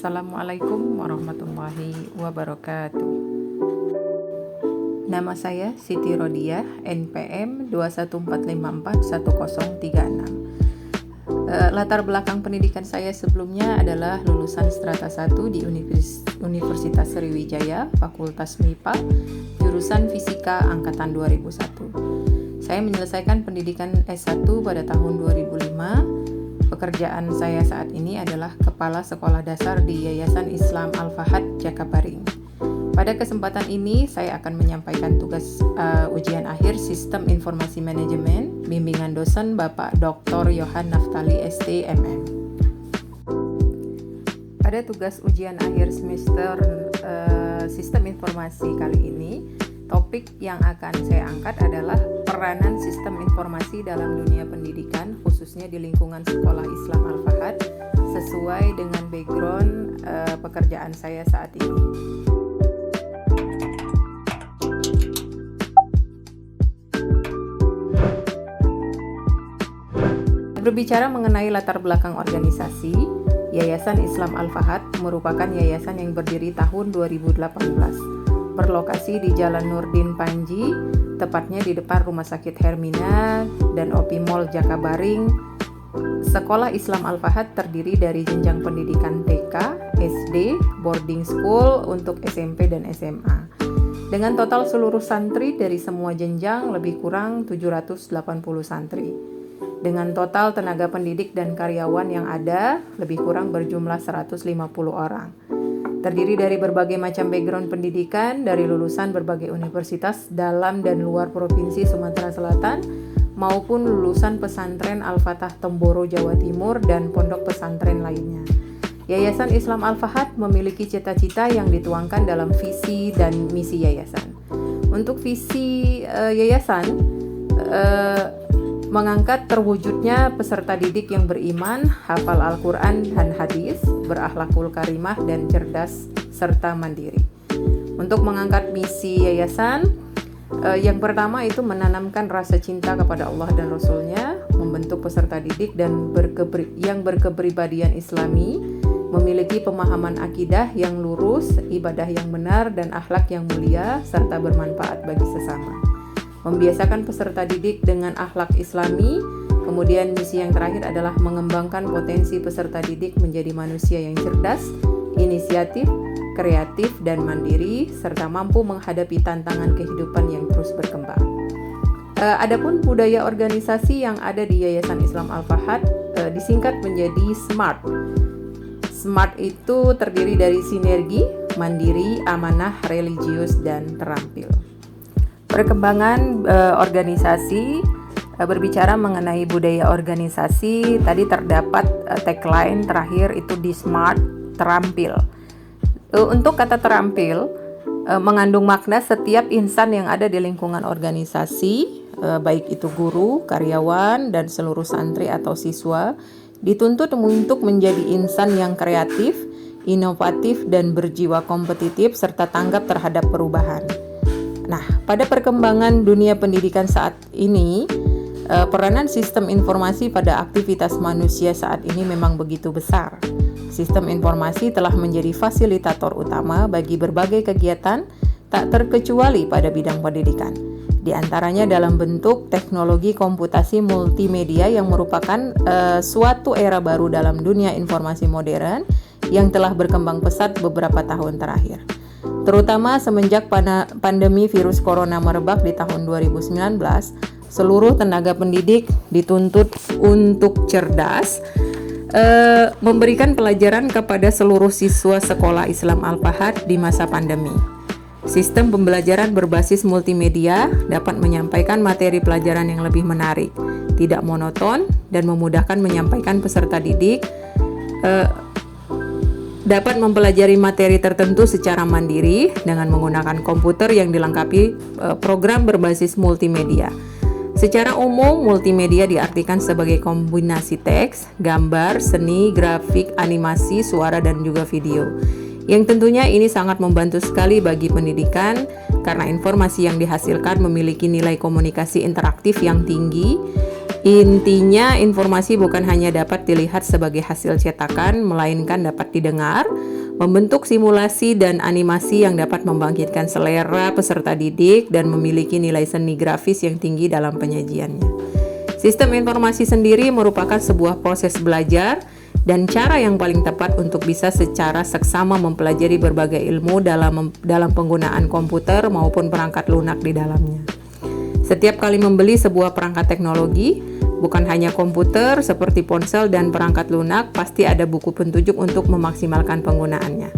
Assalamualaikum warahmatullahi wabarakatuh. Nama saya Siti Rodiah, NPM 214541036. Latar belakang pendidikan saya sebelumnya adalah lulusan strata 1 di Universitas Sriwijaya, Fakultas MIPA, jurusan Fisika angkatan 2001. Saya menyelesaikan pendidikan S1 pada tahun 2005. Pekerjaan saya saat ini adalah Kepala Sekolah Dasar di Yayasan Islam Al-Fahad, Jakabaring. Pada kesempatan ini, saya akan menyampaikan tugas ujian akhir Sistem Informasi Manajemen, bimbingan dosen Bapak Dr. Yohan Naftali, ST.MM. Pada tugas ujian akhir semester Sistem Informasi kali ini, topik yang akan saya angkat adalah peranan sistem informasi dalam dunia pendidikan, khususnya di lingkungan sekolah Islam Al-Fahad, sesuai dengan background pekerjaan saya saat ini. Berbicara mengenai latar belakang organisasi, Yayasan Islam Al-Fahad merupakan yayasan yang berdiri tahun 2018. Berlokasi di Jalan Nurdin Panji, tepatnya di depan Rumah Sakit Hermina dan OP Mall Jakabaring. Sekolah Islam Al-Fahad terdiri dari jenjang pendidikan TK, SD, boarding school untuk SMP dan SMA. Dengan total seluruh santri dari semua jenjang lebih kurang 780 santri. Dengan total tenaga pendidik dan karyawan yang ada lebih kurang berjumlah 150 orang. Terdiri dari berbagai macam background pendidikan dari lulusan berbagai universitas dalam dan luar Provinsi Sumatera Selatan maupun lulusan pesantren Al-Fatah Temboro, Jawa Timur dan pondok pesantren lainnya. Yayasan Islam Al-Fahad memiliki cita-cita yang dituangkan dalam visi dan misi yayasan. Untuk visi yayasan mengangkat terwujudnya peserta didik yang beriman, hafal Al-Quran dan hadis, berakhlakul karimah dan cerdas serta mandiri. Untuk mengangkat misi yayasan, yang pertama itu menanamkan rasa cinta kepada Allah dan Rasul-Nya, membentuk peserta didik dan yang berkepribadian Islami, memiliki pemahaman akidah yang lurus, ibadah yang benar dan akhlak yang mulia serta bermanfaat bagi sesama. Membiasakan peserta didik dengan akhlak Islami. Kemudian misi yang terakhir adalah mengembangkan potensi peserta didik menjadi manusia yang cerdas, inisiatif, kreatif dan mandiri serta mampu menghadapi tantangan kehidupan yang terus berkembang. Adapun budaya organisasi yang ada di Yayasan Islam Al-Fahad disingkat menjadi SMART. SMART itu terdiri dari sinergi, mandiri, amanah, religius dan terampil. Perkembangan organisasi, berbicara mengenai budaya organisasi, tadi terdapat tagline terakhir itu di SMART, terampil. Untuk kata terampil, mengandung makna setiap insan yang ada di lingkungan organisasi, baik itu guru, karyawan, dan seluruh santri atau siswa, dituntut untuk menjadi insan yang kreatif, inovatif, dan berjiwa kompetitif serta tanggap terhadap perubahan. Nah, pada perkembangan dunia pendidikan saat ini, peranan sistem informasi pada aktivitas manusia saat ini memang begitu besar. Sistem informasi telah menjadi fasilitator utama bagi berbagai kegiatan, tak terkecuali pada bidang pendidikan. Di antaranya dalam bentuk teknologi komputasi multimedia yang merupakan suatu era baru dalam dunia informasi modern yang telah berkembang pesat beberapa tahun terakhir. Terutama semenjak pandemi virus corona merebak di tahun 2019, seluruh tenaga pendidik dituntut untuk cerdas, memberikan pelajaran kepada seluruh siswa sekolah Islam Al-Fahad di masa pandemi. Sistem pembelajaran berbasis multimedia dapat menyampaikan materi pelajaran yang lebih menarik, tidak monoton, dan memudahkan menyampaikan peserta didik dapat mempelajari materi tertentu secara mandiri dengan menggunakan komputer yang dilengkapi program berbasis multimedia. Secara umum, multimedia diartikan sebagai kombinasi teks, gambar, seni, grafik, animasi, suara, dan juga video. Yang tentunya ini sangat membantu sekali bagi pendidikan karena informasi yang dihasilkan memiliki nilai komunikasi interaktif yang tinggi, Intinya, informasi bukan hanya dapat dilihat sebagai hasil cetakan, melainkan dapat didengar, membentuk simulasi dan animasi yang dapat membangkitkan selera peserta didik dan memiliki nilai seni grafis yang tinggi dalam penyajiannya. Sistem informasi sendiri merupakan sebuah proses belajar dan cara yang paling tepat untuk bisa secara seksama mempelajari berbagai ilmu dalam penggunaan komputer maupun perangkat lunak di dalamnya. Setiap kali membeli sebuah perangkat teknologi, bukan hanya komputer seperti ponsel dan perangkat lunak, pasti ada buku petunjuk untuk memaksimalkan penggunaannya.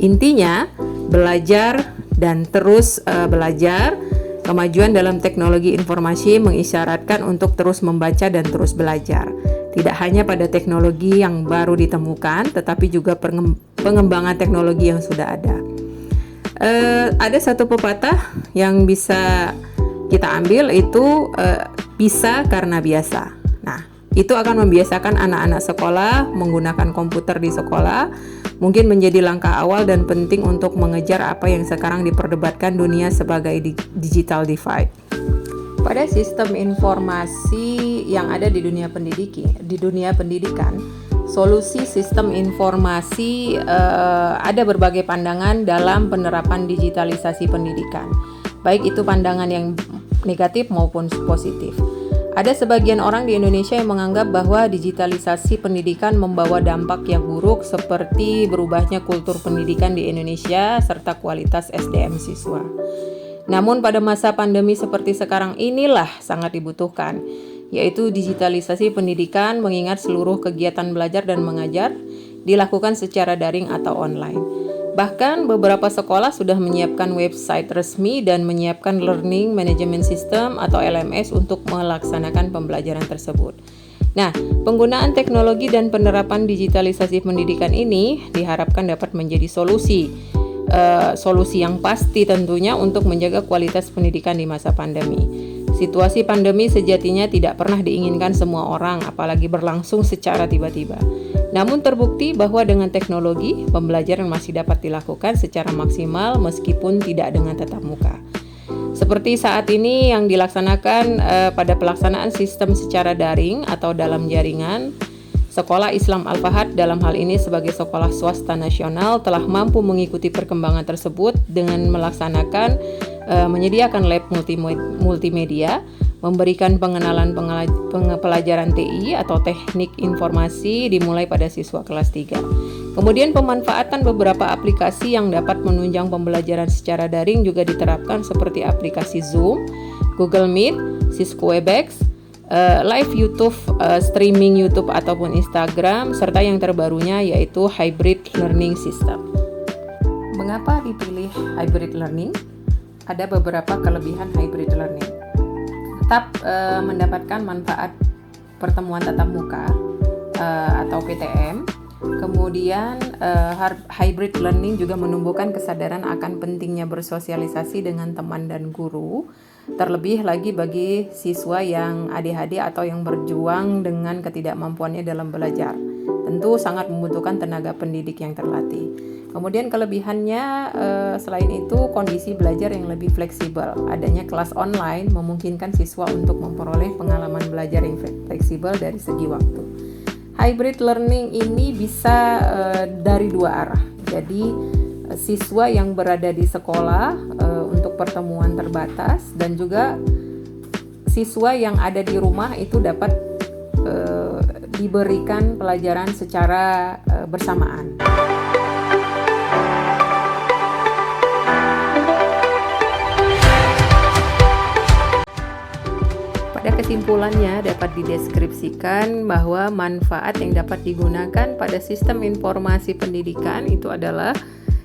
Intinya, belajar dan terus belajar. Kemajuan dalam teknologi informasi mengisyaratkan untuk terus membaca dan terus belajar. Tidak hanya pada teknologi yang baru ditemukan, tetapi juga pengembangan teknologi yang sudah ada. Ada satu pepatah yang bisa kita ambil, itu bisa karena biasa. Nah, itu akan membiasakan anak-anak sekolah menggunakan komputer di sekolah, mungkin menjadi langkah awal dan penting untuk mengejar apa yang sekarang diperdebatkan dunia sebagai digital divide. Pada sistem informasi yang ada di dunia pendidikan, solusi sistem informasi ada berbagai pandangan dalam penerapan digitalisasi pendidikan, baik itu pandangan yang negatif maupun positif. Ada sebagian orang di Indonesia yang menganggap bahwa digitalisasi pendidikan membawa dampak yang buruk seperti berubahnya kultur pendidikan di Indonesia serta kualitas SDM siswa. Namun pada masa pandemi seperti sekarang inilah sangat dibutuhkan, yaitu digitalisasi pendidikan, mengingat seluruh kegiatan belajar dan mengajar dilakukan secara daring atau online. Bahkan beberapa sekolah sudah menyiapkan website resmi dan menyiapkan Learning Management System atau LMS untuk melaksanakan pembelajaran tersebut. Nah, penggunaan teknologi dan penerapan digitalisasi pendidikan ini diharapkan dapat menjadi solusi yang pasti tentunya untuk menjaga kualitas pendidikan di masa pandemi. Situasi pandemi sejatinya tidak pernah diinginkan semua orang, apalagi berlangsung secara tiba-tiba. Namun terbukti bahwa dengan teknologi, pembelajaran masih dapat dilakukan secara maksimal meskipun tidak dengan tatap muka. Seperti saat ini yang dilaksanakan pada pelaksanaan sistem secara daring atau dalam jaringan, Sekolah Islam Al-Fahad dalam hal ini sebagai sekolah swasta nasional telah mampu mengikuti perkembangan tersebut dengan menyediakan lab multimedia, memberikan pengenalan pelajaran TI atau teknik informasi dimulai pada siswa kelas 3. Kemudian pemanfaatan beberapa aplikasi yang dapat menunjang pembelajaran secara daring juga diterapkan seperti aplikasi Zoom, Google Meet, Cisco Webex, live YouTube, streaming YouTube ataupun Instagram, serta yang terbarunya yaitu hybrid learning system. Mengapa dipilih hybrid learning? Ada beberapa kelebihan hybrid learning. Tetap mendapatkan manfaat pertemuan tatap muka atau PTM. Kemudian hybrid learning juga menumbuhkan kesadaran akan pentingnya bersosialisasi dengan teman dan guru, terlebih lagi bagi siswa yang ADHD atau yang berjuang dengan ketidakmampuannya dalam belajar. Tentu sangat membutuhkan tenaga pendidik yang terlatih. Kemudian kelebihannya selain itu kondisi belajar yang lebih fleksibel. Adanya kelas online memungkinkan siswa untuk memperoleh pengalaman belajar yang fleksibel dari segi waktu. Hybrid learning ini bisa dari dua arah. Jadi siswa yang berada di sekolah untuk pertemuan terbatas dan juga siswa yang ada di rumah itu dapat diberikan pelajaran secara bersamaan. Pada kesimpulannya dapat dideskripsikan bahwa manfaat yang dapat digunakan pada sistem informasi pendidikan itu adalah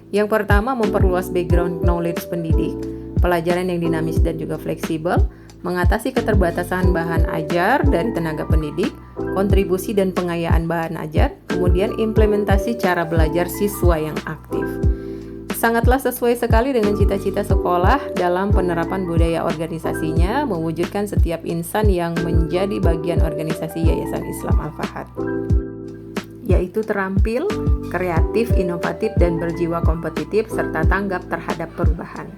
yang pertama, memperluas background knowledge pendidik, pelajaran yang dinamis dan juga fleksibel, mengatasi keterbatasan bahan ajar dari tenaga pendidik, kontribusi dan pengayaan bahan ajar, kemudian implementasi cara belajar siswa yang aktif. Sangatlah sesuai sekali dengan cita-cita sekolah dalam penerapan budaya organisasinya, mewujudkan setiap insan yang menjadi bagian organisasi Yayasan Islam Al-Fahad, yaitu terampil, kreatif, inovatif, dan berjiwa kompetitif, serta tanggap terhadap perubahan.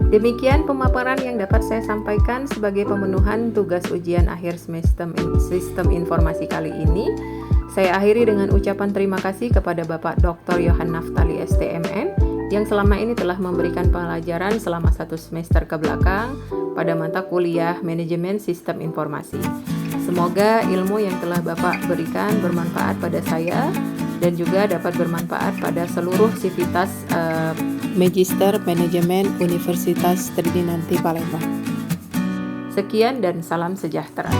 Demikian pemaparan yang dapat saya sampaikan sebagai pemenuhan tugas ujian akhir Sistem Informasi kali ini. Saya akhiri dengan ucapan terima kasih kepada Bapak Dr. Yohan Naftali STMN yang selama ini telah memberikan pelajaran selama 1 semester ke belakang pada mata kuliah Manajemen Sistem Informasi. Semoga ilmu yang telah Bapak berikan bermanfaat pada saya dan juga dapat bermanfaat pada seluruh sivitas Magister Manajemen Universitas Tridinanti Palembang. Sekian dan salam sejahtera.